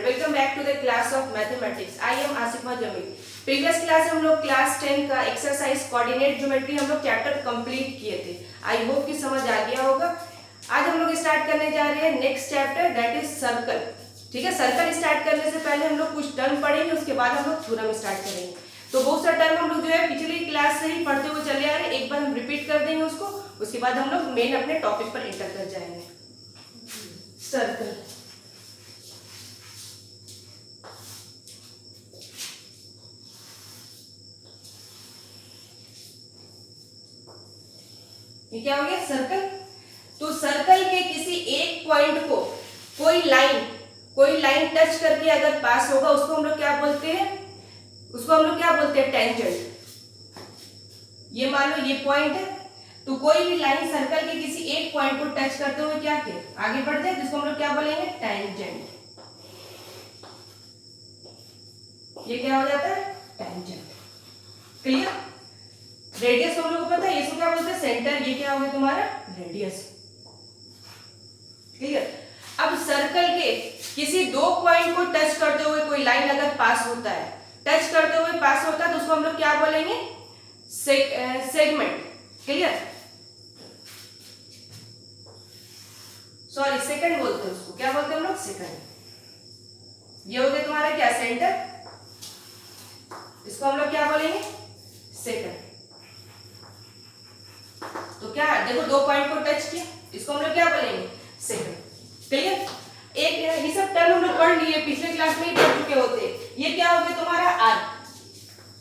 Welcome back to the class of mathematics. I am Asifa Jamil. Previous class हम लोग class 10 का exercise coordinate geometry हम लोग चैप्टर कंप्लीट किए थे। आई होप कि समझ आ गया होगा। आज हम लोग स्टार्ट करने जा रहे हैं next chapter, that is circle. ठीक है, सर्कल स्टार्ट करने से पहले हम लोग कुछ टर्म पढ़ेंगे, उसके बाद हम लोग थ्योरम स्टार्ट करेंगे। तो बहुत सारा टर्म हम लोग जो है पिछली क्लास से ही पढ़ते हुए चले आ रहे हैं, एक बार हम रिपीट कर देंगे उसको, उसके बाद हम लोग मेन अपने टॉपिक पर एंटर कर जाएंगे। सर्कल, ये क्या हो गया? सर्कल। तो सर्कल के किसी एक पॉइंट को कोई लाइन टच करके अगर पास होगा उसको हम लोग क्या बोलते हैं? उसको हम लोग क्या बोलते हैं? टेंजेंट। ये मान लो ये पॉइंट है, तो कोई भी लाइन सर्कल के किसी एक पॉइंट को टच करते हुए क्या किया आगे बढ़ जाए, जिसको हम लोग क्या बोलेंगे? टेंजेंट। ये क्या हो जाता है? टेंजेंट। क्लियर? रेडियस हम लोग को पता है, इसको क्या बोलते हैं? सेंटर। ये क्या हो गया तुम्हारा? रेडियस। क्लियर? अब सर्कल के किसी दो पॉइंट को टच करते हुए कोई लाइन अगर पास होता है, टच करते हुए पास होता है, तो उसको हम लोग क्या बोलेंगे? सेगमेंट। क्लियर? सॉरी, सेकंड बोलते हैं उसको। क्या बोलते हैं हम लोग? सेकंड। ये हो गया तुम्हारा क्या? सेंटर। इसको हम लोग क्या बोलेंगे? सेकंड। तो क्या देखो, दो पॉइंट को टच किया, इसको हम लोग क्या बोलेंगे? सेकंड। क्लियर? एक ये सब टर्म हम लोग पढ़ लिए, पिछले क्लास में ही पढ़ चुके होते। ये क्या हो गया तुम्हारा? आर्क।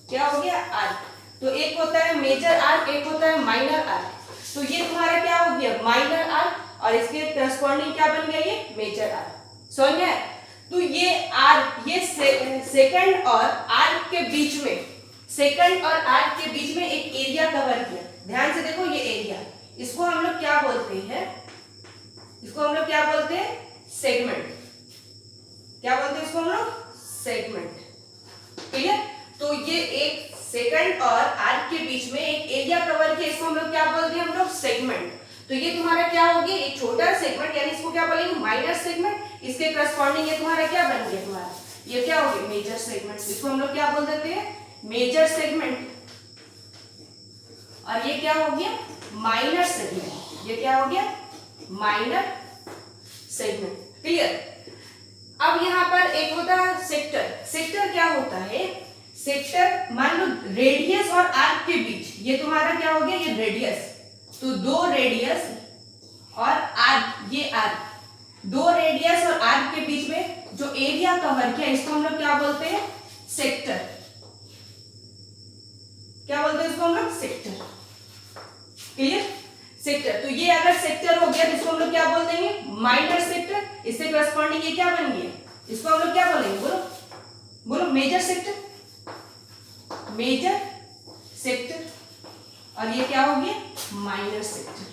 क्या हो गया? आर्क। तो एक होता है मेजर आर्क, एक होता है माइनर आर्क। तो ये तुम्हारा क्या हो गया? माइनर आर्क, और इसके करस्पॉन्डिंग क्या बन गया? ये मेजर आर्क। समझ में? तो ये आर्क, ये सेकंड और आर्क के बीच में, सेकंड और आर्क के बीच में एक एरिया कवर किया। ध्यान से देखो, ये एरिया, इसको हम लोग क्या बोलते हैं? इसको हम लोग क्या बोलते हैं? सेगमेंट। क्या बोलते हैं इसको हम लोग? सेगमेंट। क्लियर? तो ये एक सेकंड और आर्क के बीच में एक एरिया कवर किया, इसको हम लोग क्या बोलते हैं? हम लोग सेगमेंट। तो ये तुम्हारा क्या हो गया? एक छोटा सेगमेंट, यानी इसको क्या बोलेंगे? Minor segment. इसके करस्पॉन्डिंग ये तुम्हारा क्या बन गया? तुम्हारा ये क्या हो गया? Major segment. इसको हम लोग क्या बोल देते हैं? Major segment. और ये क्या हो गया? Minor segment. ये क्या हो गया? Minor segment. क्लियर? अब यहां पर एक होता है सेक्टर। सेक्टर क्या होता है? सेक्टर, मान लो रेडियस और आर्क के बीच, ये तुम्हारा क्या हो गया? ये रेडियस। तो दो रेडियस और आर्क, ये आर्क, दो रेडियस और आर्क के बीच में जो एरिया कवर किया, इसको हम लोग क्या बोलते हैं? सेक्टर। क्या बोलते हैं इसको हम लोग? सेक्टर। क्लियर? सेक्टर। तो ये अगर सेक्टर हो गया तो इसको हम लोग क्या बोल देंगे? Minor sector. इससे करस्पॉन्डिंग ये क्या बन गया? इसको हम लोग क्या बोलेंगे? बोलो बोलो। Major sector. Major sector. और ये क्या हो गया? Minor sector.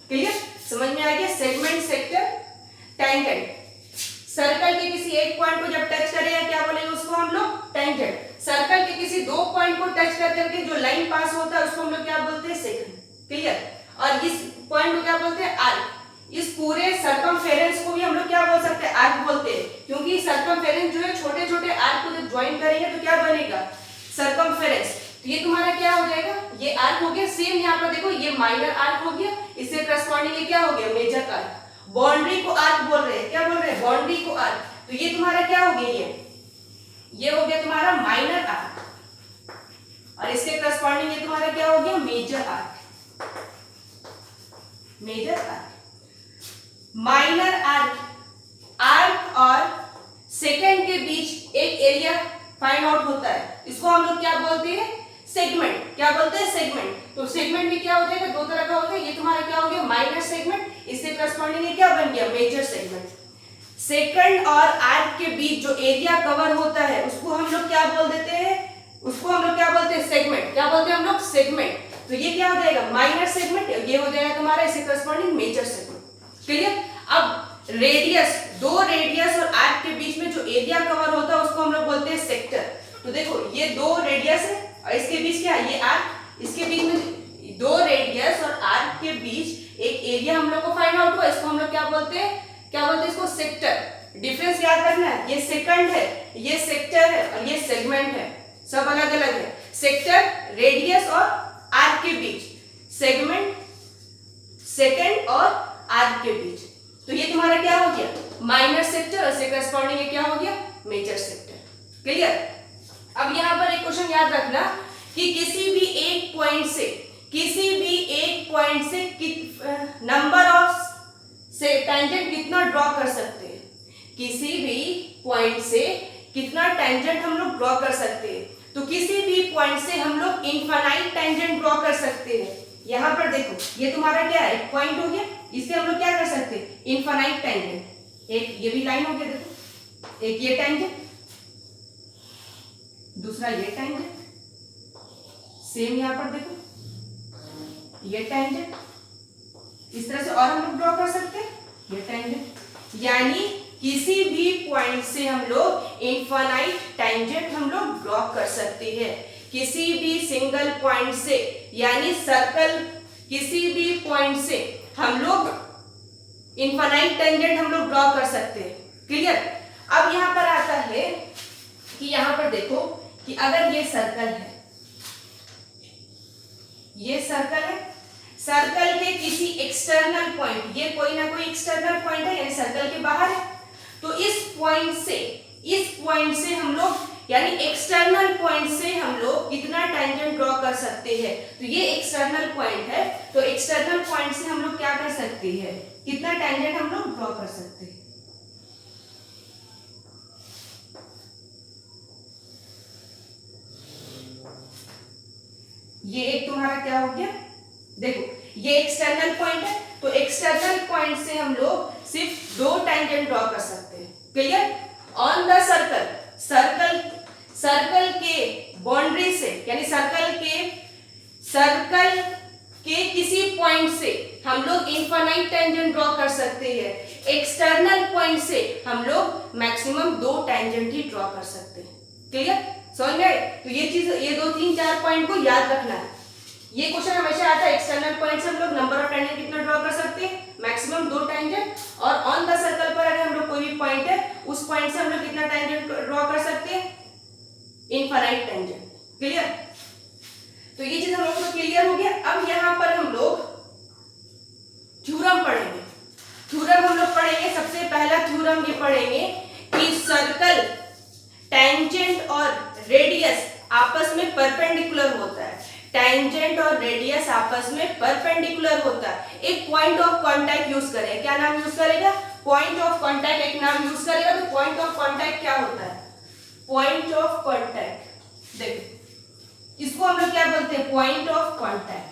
क्लियर? समझ में आ गया? Segment, sector, tangent. सर्कल के किसी एक पॉइंट को जब टच करेगा क्या बोलेंगे? उसको हम लोग टेंजेंट। सर्कल के किसी दो पॉइंट को टच करके जो लाइन पास होता है उसको हम लोग क्या बोलते हैं? सेकंड। क्लियर? और इस पॉइंट को क्या बोलते हैं? आर्क। इस पूरे सर्कमफेरेंस को भी हम लोग क्या बोल सकते हैं? आर्क बोलते हैं, क्योंकि सर्कमफेरेंस जो है छोटे छोटे आर्क को जब ज्वाइन करेंगे तो क्या बनेगा? सर्कमफेरेंस। तो ये तुम्हारा क्या हो जाएगा? ये आर्क हो गया। सेम यहाँ पर देखो, ये माइनर आर्क हो गया, इससे करस्पॉन्डिंग ये क्या हो गया? Major arc. बाउंड्री को आर्क बोल रहे हैं। क्या बोल रहे हैं? बाउंड्री को आर्क। तो ये तुम्हारा क्या हो गया? ये हो गया तुम्हारा माइनर आर्क, और इसके करस्पॉन्डिंग ये तुम्हारा क्या हो गया? Major arc. Major arc, minor arc, arc और सेकंड के बीच एक एरिया फाइंड आउट होता है, इसको हम लोग क्या बोलते हैं? सेगमेंट। क्या बोलते हैं? सेगमेंट। तो सेगमेंट भी क्या हो जाएगा? दो तरह का होता है। ये तुम्हारा क्या हो गया? Minor segment. इससे करस्पॉन्डिंग ये क्या बन गया? Major segment. सेकंड और आर्क के बीच जो एरिया कवर होता है उसको हम लोग क्या बोल देते हैं? उसको हम लोग क्या बोलते हैं? सेगमेंट। क्या बोलते हैं हम लोग? सेगमेंट। तो ये क्या हो जाएगा? Minor segment. ये हो जाएगा तुम्हारा इससे करस्पॉन्डिंग मेजर सेगमेंट। क्लियर? अब रेडियस, दो रेडियस और आर्क के बीच में जो एरिया कवर होता है उसको हम लोग बोलते हैं सेक्टर। तो देखो, ये दो रेडियस है और इसके बीच क्या है? ये आर्क। इसके बीच में दो रेडियस और आर्क के बीच एक एरिया हम लोग को फाइंड आउट हुआ, इसको हम लोग क्या बोलते हैं? क्या बोलते हैं इसको? सेक्टर। डिफरेंस याद रखना है, ये सेकंड है, ये सेक्टर है और ये सेगमेंट है, सब अलग अलग है। सेक्टर रेडियस और आर्क के बीच, सेगमेंट सेकंड और आर्क के बीच। तो ये तुम्हारा क्या हो गया, माइनर सेक्टर, और से करस्पॉन्डिंग ये क्या हो गया, मेजर सेक्टर। क्लियर। अब यहां पर एक क्वेश्चन याद रखना कि किसी भी एक पॉइंट से नंबर ऑफ से टेंजेंट कितना ड्रॉ कर सकते हैं, किसी भी पॉइंट से कितना टेंजेंट हम लोग ड्रॉ कर सकते हैं। तो किसी भी पॉइंट से हम लोग इनफाइनाइट टेंजेंट ड्रॉ कर सकते हैं। यहां पर देखो, ये तुम्हारा क्या है, पॉइंट हो गया, इससे हम लोग क्या कर सकते हैं, इनफाइनाइट टेंजेंट। एक ये भी लाइन हो गया, देखो एक ये टेंजेंट, दूसरा ये टेंजेंट, सेम यहां पर देखो ये टेंजेंट, इस तरह से और हम लोग ड्रॉ कर सकते हैं ये टेंजेंट। यानी किसी भी पॉइंट से हम लोग इनफाइनाइट टेंजेंट हम लोग ड्रॉ कर सकते हैं, किसी भी सिंगल पॉइंट से, यानी सर्कल किसी भी पॉइंट से हम लोग इनफाइनाइट टेंजेंट हम लोग ड्रॉ कर सकते हैं। क्लियर। अब यहां पर आता है कि यहां पर देखो कि अगर ये सर्कल है, ये सर्कल है, सर्कल के किसी एक्सटर्नल पॉइंट, ये कोई ना कोई एक्सटर्नल पॉइंट है यानी सर्कल के बाहर है, तो इस पॉइंट से हम लोग यानी एक्सटर्नल पॉइंट से हम लोग कितना टेंजेंट ड्रॉ कर सकते हैं। तो ये एक्सटर्नल पॉइंट है, तो एक्सटर्नल पॉइंट से हम लोग क्या कर सकते हैं, कितना टेंजेंट हम लोग ड्रॉ कर सकते हैं। ये एक तुम्हारा क्या हो गया, देखो ये एक्सटर्नल पॉइंट है, तो एक्सटर्नल पॉइंट से हम लोग सिर्फ 2 टेंजेंट ड्रॉ कर सकते हैं। क्लियर। ऑन द सर्कल के बाउंड्री से, यानी सर्कल के किसी पॉइंट से हम लोग इनफाइनाइट टेंजेंट ड्रॉ कर सकते हैं। एक्सटर्नल पॉइंट से हम लोग मैक्सिमम 2 टेंजेंट ही ड्रॉ कर सकते हैं। क्लियर, समझ में आए? तो ये चीज, ये 2 3 4 पॉइंट को याद रखना है। ये क्वेश्चन हमेशा आता है, एक्सटर्नल पॉइंट से हम लोग नंबर ऑफ टेंजेंट कितना ड्रॉ कर सकते हैं, मैक्सिमम 2 टेंजेंट, और ऑन द सर्कल पर अगर हम लोग कोई भी पॉइंट है, उस पॉइंट से हम लोग कितना टेंजेंट ड्रॉ कर सकते हैं, इनफाइनाइट टेंजेंट। क्लियर। तो ये चीज हम लोग को क्लियर हो गया। अब यहां पर हम लोग थ्योरम पढ़ेंगे। थ्योरम हम लोग पढ़ेंगे, सबसे पहला थ्योरम ये पढ़ेंगे कि सर्कल, टेंजेंट और रेडियस आपस में परपेंडिकुलर होता है। टेंजेंट और रेडियस आपस में परपेंडिकुलर होता है। एक पॉइंट ऑफ कांटेक्ट यूज करें, क्या नाम यूज करेगा, पॉइंट ऑफ कांटेक्ट एक नाम यूज करेगा। तो पॉइंट ऑफ कांटेक्ट क्या होता है, पॉइंट ऑफ कांटेक्ट, देखो इसको हम लोग क्या बोलते हैं, point of contact.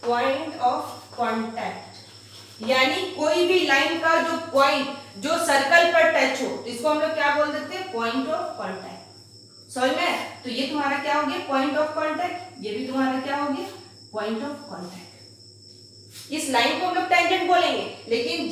Point of contact यानी कोई भी लाइन का जो पॉइंट जो सर्कल पर टच हो, इसको हम लोग क्या बोल देते हैं, पॉइंट ऑफ कांटेक्ट। समझ में? तो ये तुम्हारा क्या हो गया, पॉइंट ऑफ कांटेक्ट, ये भी तुम्हारा क्या हो गया, पॉइंट ऑफ कांटेक्ट। इस लाइन को हम लोग टेंजेंट बोलेंगे, लेकिन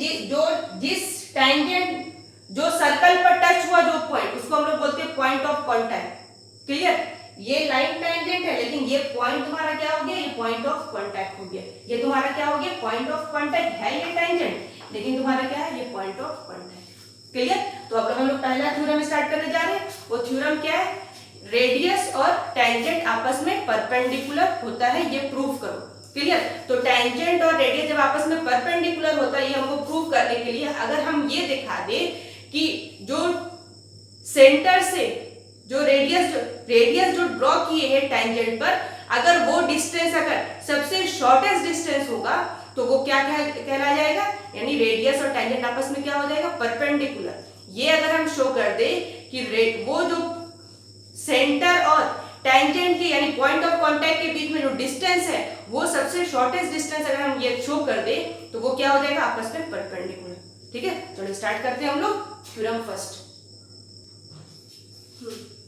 जिस टेंजेंट जो सर्कल पर टच हुआ जो पॉइंट, उसको हम लोग बोलते हैं पॉइंट ऑफ कांटेक्ट। क्लियर। ये लाइन टेंजेंट है, लेकिन ये पॉइंट तुम्हारा क्या हो गया, ये पॉइंट ऑफ कांटेक्ट हो गया। ये तुम्हारा क्या हो गया, पॉइंट ऑफ कांटेक्ट है, ये टेंजेंट, लेकिन तुम्हारा क्या है, ये पॉइंट ऑफ कांटेक्ट। क्लियर। तो अब हम लोग पहला थ्योरम स्टार्ट करने जा रहे हैं। वो थ्योरम क्या है, रेडियस और टेंजेंट आपस में परपेंडिकुलर होता है, ये प्रूव करो। क्लियर। तो टेंजेंट और रेडियस जब आपस में परपेंडिकुलर होता है, ये हमको प्रूव करने के लिए अगर हम ये दिखा दे कि जो सेंटर से जो रेडियस जो ड्रॉ किए हैं टेंजेंट पर, अगर वो डिस्टेंस अगर सबसे शॉर्टेस्ट डिस्टेंस होगा तो वो क्या कहला जाएगा, यानी रेडियस और टेंजेंट आपस में क्या हो जाएगा, परपेंडिकुलर। ये अगर हम शो कर दे कि वो जो सेंटर और टेंजेंट के यानी पॉइंट ऑफ कांटेक्ट के बीच में जो डिस्टेंस है, वो सबसे शॉर्टेस्ट डिस्टेंस अगर हम ये शो कर दे तो वो क्या हो जाएगा, आपस में परपेंडिकुलर। ठीक है, चलो स्टार्ट करते हैं हम लोग थ्योरम फर्स्ट।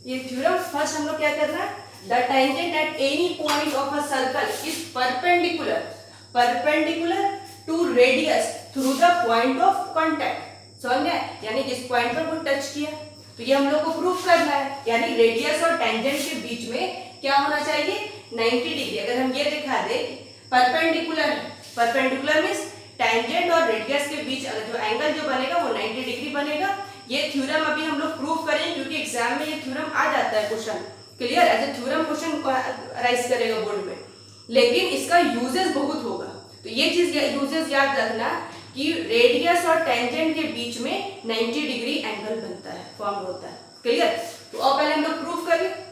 ये थ्योरम फर्स्ट हम लोग क्या करना है, the tangent at any point of a circle is perpendicular to radius through the point of contact. समझ गए? यानी जिस पॉइंट पर वो टच किया, तो ये हम लोग को प्रूफ करना है, यानी रेडियस और टेंजेंट के बीच में क्या होना चाहिए, 90 डिग्री। अगर हम ये दिखा दे परपेंडिकुलर है, परपेंडिकुलर मींस टेंजेंट और रेडियस के बीच अगर जो एंगल जो बनेगा जाता है question, clear, as a theorem question rise करेगा बोर्ड में, लेकिन इसका यूजेस बहुत होगा। तो ये चीज यूजेस याद रखना कि रेडियस और टेंजेंट के बीच में 90 डिग्री एंगल बनता है, फॉर्म होता है, क्लियर। तो अब पहले हम लोग प्रूफ करें।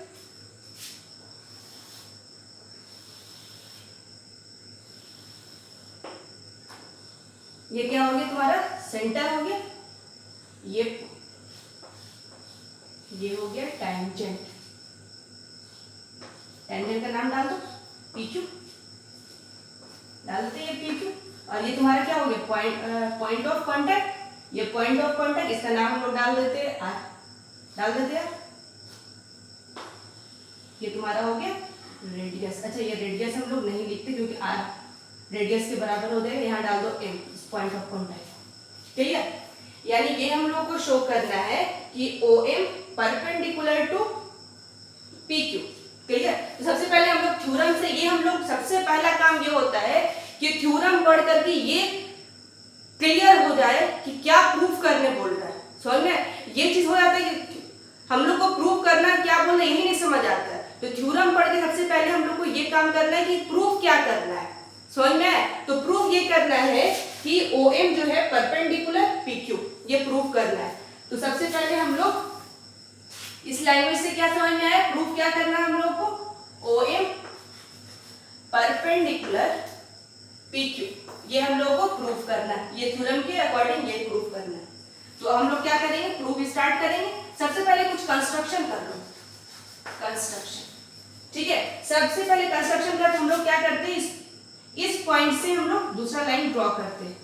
ये क्या हो गया तुम्हारा सेंटर हो गया, ये हो गया टेंजेंट, टेंजेंट का नाम डाल दो PQ, डालते हैं PQ। और ये तुम्हारा क्या हो गया पॉइंट ऑफ कांटेक्ट, ये पॉइंट ऑफ कांटेक्ट, इसका नाम हम लोग डाल देते हैं R, डाल देते हैं। ये तुम्हारा हो गया रेडियस। अच्छा ये रेडियस हम लोग नहीं लिखते क्योंकि R रेडियस के बराबर हो जाएगा, यहाँ डाल दो M, पॉइंट ऑफ कांटेक्ट, ठीक है। यानी ये हम लोग को शो करना है कि OM perpendicular to PQ, clear. तो सबसे पहले हम लोग थ्योरम से, ये हम लोग सबसे पहला काम ये होता है कि थ्योरम पढ़ करके ये क्लियर हो जाए कि क्या प्रूफ करने बोल रहा है, समझ में। ये चीज हो जाता है कि हम लोग को प्रूफ करना क्या बोल रहा है यही नहीं समझ आता है। तो थ्योरम पढ़ के सबसे पहले हम लोग को ये काम करना है कि प्रूफ क्या करना है, समझ में। तो प्रूफ ये करना है कि OM जो है परपेंडिकुलर PQ, ये प्रूफ करना है। तो सबसे पहले हम लोग इस लैंग्वेज से क्या समझ में आया, प्रूफ क्या करना है हम लोग को, OM परपेंडिकुलर PQ, ये हम लोग को प्रूफ करना है, ये थ्योरम के अकॉर्डिंग ये प्रूफ करना है। तो हम लोग क्या करेंगे, प्रूफ स्टार्ट करेंगे। सबसे पहले कुछ कंस्ट्रक्शन कर लो, कंस्ट्रक्शन, ठीक है। सबसे पहले कंस्ट्रक्शन कर हम लोग क्या करते हैं, इस पॉइंट से हम लोग दूसरा लाइन ड्रॉ करते हैं,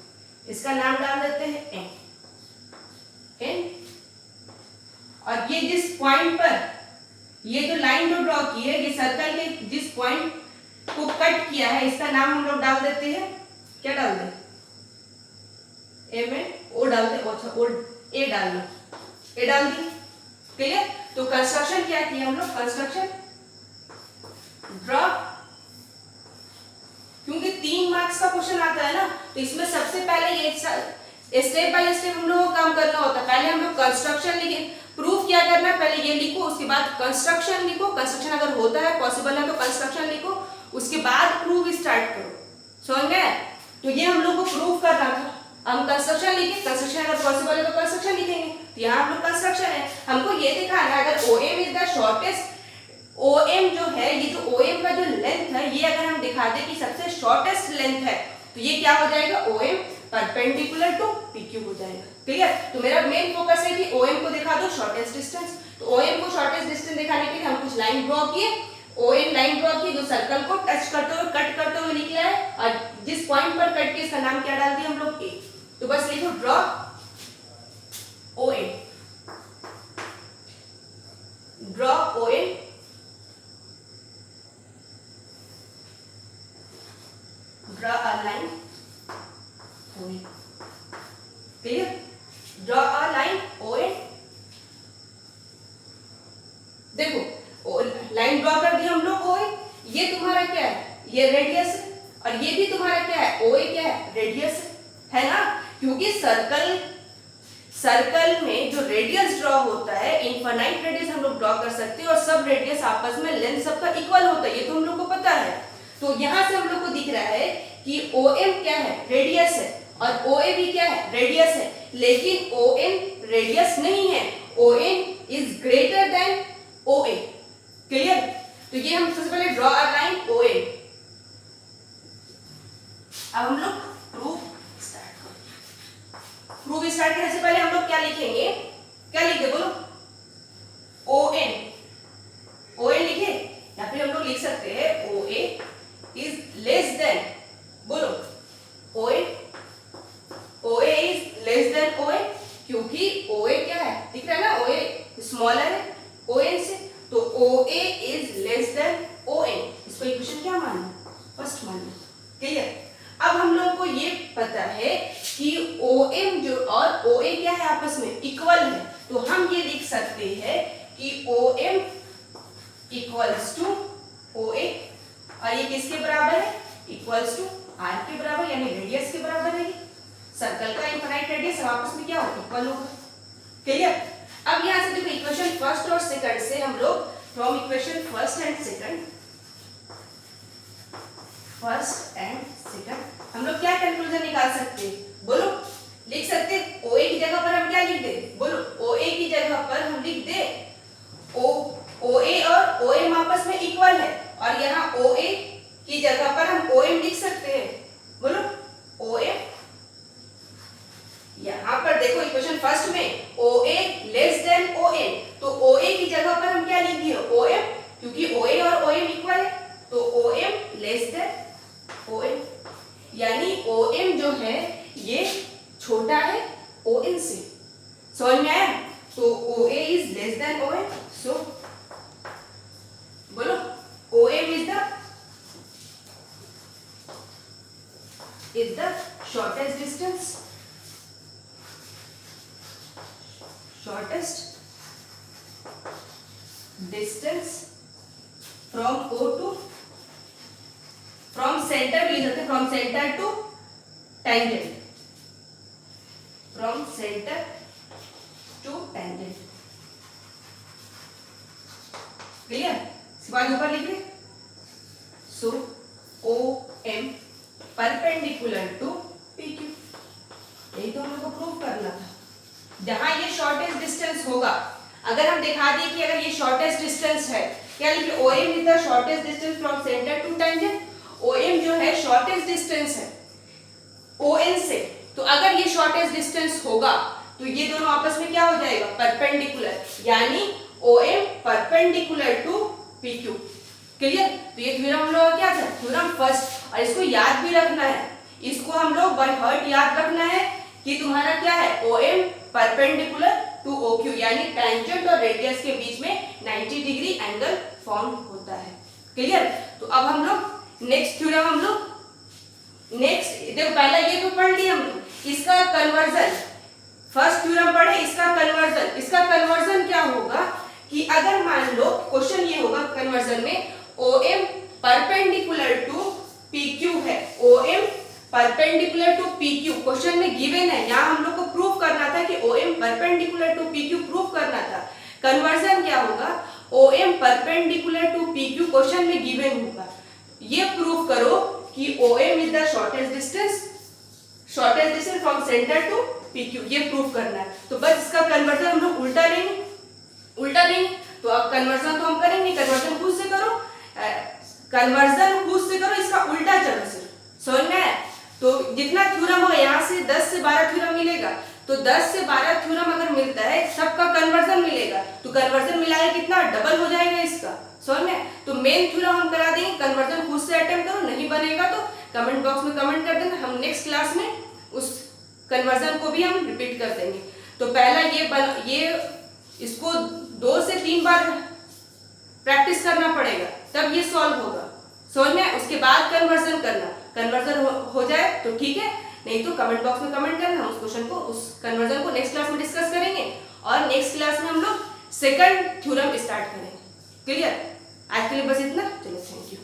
इसका नाम डाल देते हैं N। और ये जिस पॉइंट पर ये जो लाइन जो ड्रॉ की है, ये सर्कल के जिस पॉइंट को कट किया है, इसका नाम हम लोग डाल देते हैं, क्या डाल दे, MN, O डाल दे, अच्छा O A डाल दो, A डाल दी, क्लियर। तो कंस्ट्रक्शन क्या किया हम लोग, कंस्ट्रक्शन ड्रॉ, क्योंकि 3 मार्क्स का क्वेश्चन आता है ना, तो इसमें सबसे पहले ये स्टेप बाय स्टेप हम लोगों को काम करना होता है। पहले हम लोग कंस्ट्रक्शन लिखे, प्रूफ क्या करना है, पहले ये लिखो, उसके बाद कंस्ट्रक्शन लिखो, कंस्ट्रक्शन अगर होता है पॉसिबल है तो कंस्ट्रक्शन लिखो, उसके बाद प्रूफ स्टार्ट करो, समझ गए। तो ये हम लोग को प्रूफ करना था, हम कंस्ट्रक्शन लिखे, कंस्ट्रक्शन अगर पॉसिबल है तो कंस्ट्रक्शन लिखेंगे। तो यहाँ हम लोग कंस्ट्रक्शन है, हमको ये दिखाना है अगर OM is the shortest, OM जो है, ये जो OM का जो लेंथ है, ये अगर हम दिखा दें कि सबसे शॉर्टेस्ट लेंथ है, तो ये क्या हो जाएगा, OM परपेंडिकुलर टू PQ हो जाएगा, क्लियर। तो मेरा मेन फोकस है कि OM को दिखा दो शॉर्टेस्ट डिस्टेंस। तो OM को शॉर्टेस्ट डिस्टेंस दिखाने के लिए हम कुछ लाइन ड्रॉ किए, OM लाइन ड्रॉ की जो सर्कल को टच करते हुए कट करते हुए निकला है, और जिस पॉइंट पर कट के इसका नाम क्या डाल दिया हम लोग, A। तो बस लिखो draw OM, draw OM, draw a line OA, clear, draw a line OA। देखो लाइन ड्रॉ कर दी हम लोग OA, ये तुम्हारा क्या है, ये रेडियस है, और ये भी तुम्हारा क्या है, OA क्या है, रेडियस है ना। क्योंकि सर्कल में जो रेडियस ड्रॉ होता है, इनफाइनाइट रेडियस हम लोग ड्रॉ कर सकते हैं, और सब रेडियस आपस में लेंथ सबका इक्वल होता है, ये तो हम लोग को पता है। तो यहां से हम लोग को दिख रहा है कि OM क्या है, रेडियस है, और OA भी क्या है, रेडियस है, लेकिन ON रेडियस नहीं है, ON is greater than OA, clear. तो ये हम सबसे पहले ड्रॉ अ लाइन OA। अब हम लोग प्रूफ स्टार्ट करने से पहले हम लोग क्या लिखेंगे, क्या लिखे बोलो, ON लिखे, या फिर हम लोग लिख सकते हैं OA इज लेस देन, बोलो OA is less then OA, क्योंकि OA क्या है, दिख रहा है ना, OA स्मॉलर है ON से, तो OA is less then ON। इसको इक्वेशन क्या मानना, फर्स्ट मानना, क्लियर। अब हम लोगों को ये पता है कि OM जो और OA क्या है, आपस में इक्वल है, तो हम ये लिख सकते हैं कि OM इक्वल्स टू OA, और ये किसके बराबर है, इक्वल्स टू R के बराबर, यानी रेडियस के बराबर है। सर्कल का इनफाइनाइट रेडियस आपस में क्या होगा, इक्वल होगा, क्लियर। अब यहाँ से देखो इक्वेशन फर्स्ट और सेकंड से हम लोग from equation first and second हम लोग क्या कंक्लूजन निकाल सकते हैं, बोलो। लिख सकते OA की जगह पर हम क्या लिख दे, बोलो। OA की जगह पर हम लिख दे OA और OM आपस में इक्वल है, और यहाँ OA की जगह पर हम OM लिख सकते हैं, बोलो OM। यहाँ पर देखो इक्वेशन फर्स्ट में OA लेस देन OM, तो OA की जगह पर हम क्या लिख दिए, OM, क्योंकि OA और OM इक्वल है, तो OM लेस देन OM, यानी OM जो है ये छोटा है ON से। समझ में आया? तो OA is less than OM, so बोलो OM is the shortest distance from O to, from centre लिख सकते, from centre to tangent, from centre to tangent. Clear? इसके बाद ऊपर लिख रहे, so OM perpendicular to PQ, यही तो हम लोग को प्रूव करना था। जहां ये शॉर्टेस्ट डिस्टेंस होगा, अगर हम दिखा दिए कि अगर ये शॉर्टेस्ट डिस्टेंस है, क्या लिखे, OM is the shortest distance from centre to tangent. OM जो है शॉर्टेस्ट डिस्टेंस है ON से, तो अगर ये शॉर्टेस्ट डिस्टेंस होगा तो ये दोनों आपस में क्या हो जाएगा, परपेंडिकुलर, यानी OM perpendicular to PQ। Clear? तो ये थ्योरम हम लोग क्या था, थ्योरम फर्स्ट, और इसको याद भी रखना है, इसको हम लोग बाय हार्ट याद रखना है कि तुम्हारा क्या है, OM परपेंडिकुलर टू OQ, यानी टेंजेंट और रेडियस के बीच में 90 डिग्री एंगल फॉर्म होता है। क्लियर? तो अब हम लोग नेक्स्ट थ्योरम हम लोग देखो, पहला ये तो पढ़ लिया हम लोग, इसका कन्वर्जन, फर्स्ट थ्योरम पढ़े, इसका कन्वर्जन क्या होगा कि अगर मान लो क्वेश्चन ये होगा कन्वर्जन में OM परपेंडिकुलर टू PQ है, OM perpendicular to PQ question में गिवन है, यहाँ हम लोग को प्रूफ करना था कि OM perpendicular to PQ proof करना था। कन्वर्जन क्या होगा, OM perpendicular to PQ question में गिवन होगा, ये प्रूफ करो कि OM is the shortest distance from centre to PQ, ये प्रूफ करना है। तो बस इसका कन्वर्जन हम लोग उल्टा लेंगे, तो अब कन्वर्जन तो हम करेंगे, कन्वर्जन खुद से करो, इसका उल्टा चलो सिर्फ। समझ में आया? तो जितना थ्योरम होगा, यहाँ से 10 से 12 थ्योरम मिलेगा, तो 10 से 12 थ्योरम अगर मिलता है, सबका कन्वर्जन मिलेगा, तो कन्वर्जन मिलाया कितना, डबल हो जाएगा इसका। समझ में? तो मेन थ्योरम हम करा देंगे, कन्वर्जन खुद से अटेम्प्ट करो, नहीं बनेगा तो कमेंट बॉक्स में कमेंट कर देना, हम नेक्स्ट क्लास में उस कन्वर्जन को भी हम रिपीट कर देंगे। तो पहला ये इसको 2 से 3 बार प्रैक्टिस करना पड़ेगा, तब ये सॉल्व होगा। समझ में? उसके बाद कन्वर्जन करना, कन्वर्जन हो जाए तो ठीक है, नहीं तो कमेंट बॉक्स में कमेंट करना, हम उस क्वेश्चन को, उस कन्वर्जन को नेक्स्ट क्लास में डिस्कस करेंगे, और नेक्स्ट क्लास में हम लोग सेकंड थ्योरम स्टार्ट करेंगे। क्लियर? आज के लिए बस इतना, चलो थैंक यू।